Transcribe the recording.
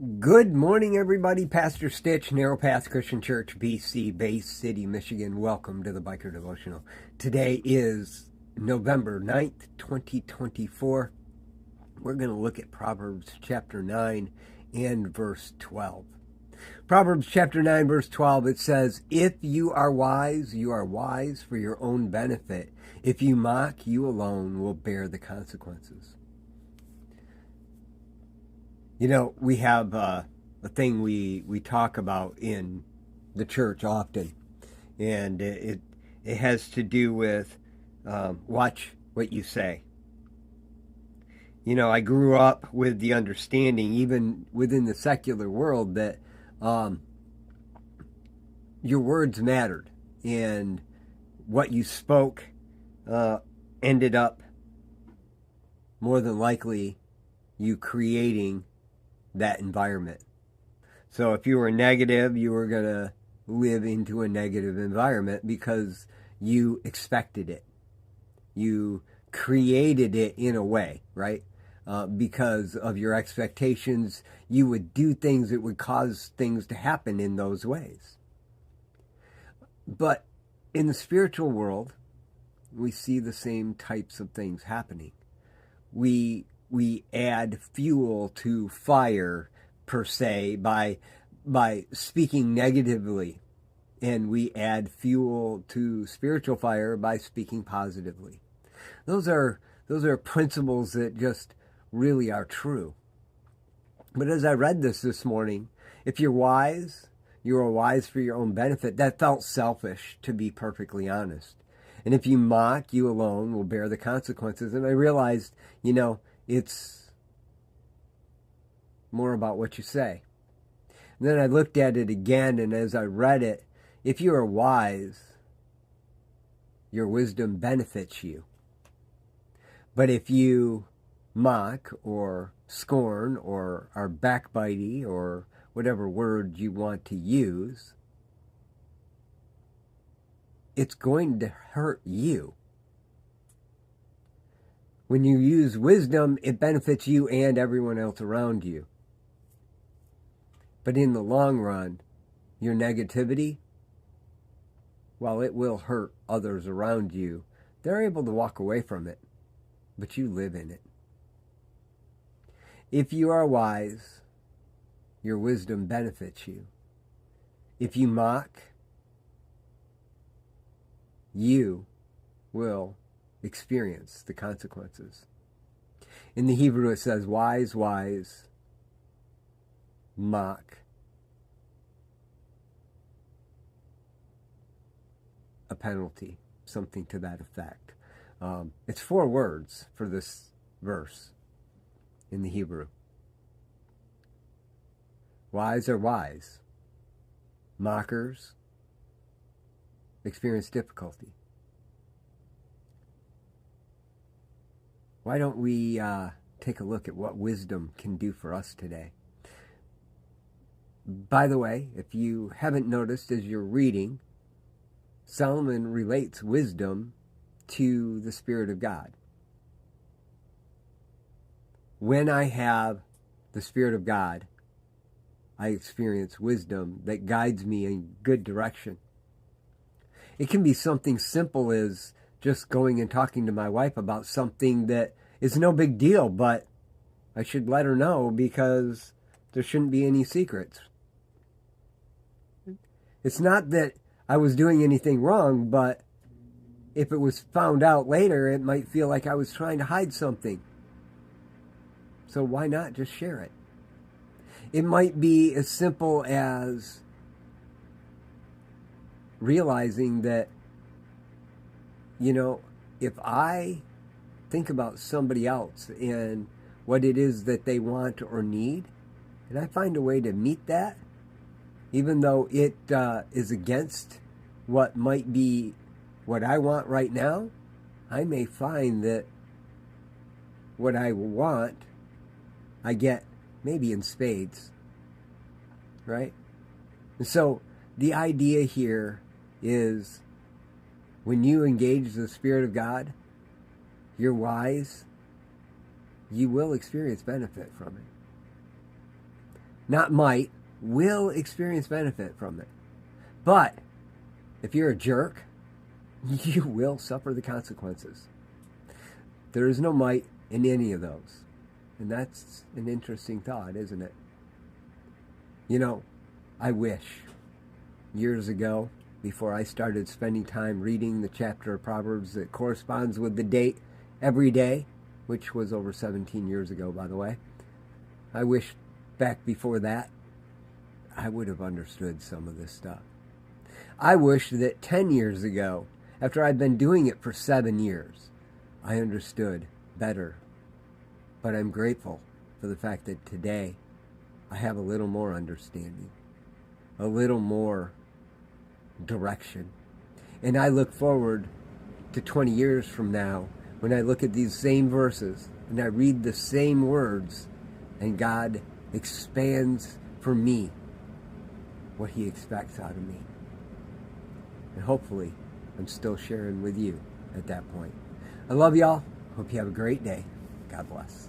Good morning, everybody. Pastor Stitch, Narrow Path Christian Church, BC, Bay City, Michigan. Welcome to the Biker Devotional. Today is November 9th, 2024. We're going to look at Proverbs chapter 9 and verse 12. Proverbs chapter 9, verse 12, it says, "If you are wise for your own benefit. If you mock, you alone will bear the consequences." You know, we have a thing we talk about in the church often, and it has to do with watch what you say. You know, I grew up with the understanding, even within the secular world, that your words mattered, and what you spoke ended up more than likely you creating that environment. So if you were negative, you were going to live into a negative environment because you expected it. You created it in a way, right? Because of your expectations, you would do things that would cause things to happen in those ways. But in the spiritual world, we see the same types of things happening. We add fuel to fire, per se, by speaking negatively, and we add fuel to spiritual fire by speaking positively. Those are principles that just really are true. But as I read this morning, if you're wise, you are wise for your own benefit. That felt selfish, to be perfectly honest. And if you mock, you alone will bear the consequences. And I realized, it's more about what you say. And then I looked at it again, and as I read it, if you are wise, your wisdom benefits you. But if you mock or scorn or are backbitey or whatever word you want to use, it's going to hurt you. When you use wisdom, it benefits you and everyone else around you. But in the long run, your negativity, while it will hurt others around you, they're able to walk away from it, but you live in it. If you are wise, your wisdom benefits you. If you mock, you will experience the consequences. In the Hebrew it says, wise, mock, a penalty, something to that effect. It's 4 words for this verse in the Hebrew. Wise are wise. Mockers experience difficulty. Why don't we take a look at what wisdom can do for us today? By the way, if you haven't noticed as you're reading, Solomon relates wisdom to the Spirit of God. When I have the Spirit of God, I experience wisdom that guides me in good direction. It can be something simple as just going and talking to my wife about something that is no big deal, but I should let her know because there shouldn't be any secrets. It's not that I was doing anything wrong, but if it was found out later, it might feel like I was trying to hide something. So why not just share it? It might be as simple as realizing that, if I think about somebody else and what it is that they want or need, and I find a way to meet that, even though it is against what might be what I want right now, I may find that what I want, I get maybe in spades, right? And so the idea here is when you engage the Spirit of God, you're wise, you will experience benefit from it. not might, will experience benefit from it. But if you're a jerk, you will suffer the consequences. There is no might in any of those. And that's an interesting thought, isn't it? You know, I wish years ago, before I started spending time reading the chapter of Proverbs that corresponds with the date every day, which was over 17 years ago, by the way, I wish back before that, I would have understood some of this stuff. I wish that 10 years ago, after I'd been doing it for 7 years, I understood better. But I'm grateful for the fact that today I have a little more understanding, a little more direction. And I look forward to 20 years from now when I look at these same verses and I read the same words and God expands for me what he expects out of me. And hopefully I'm still sharing with you at that point. I love y'all. Hope you have a great day. God bless.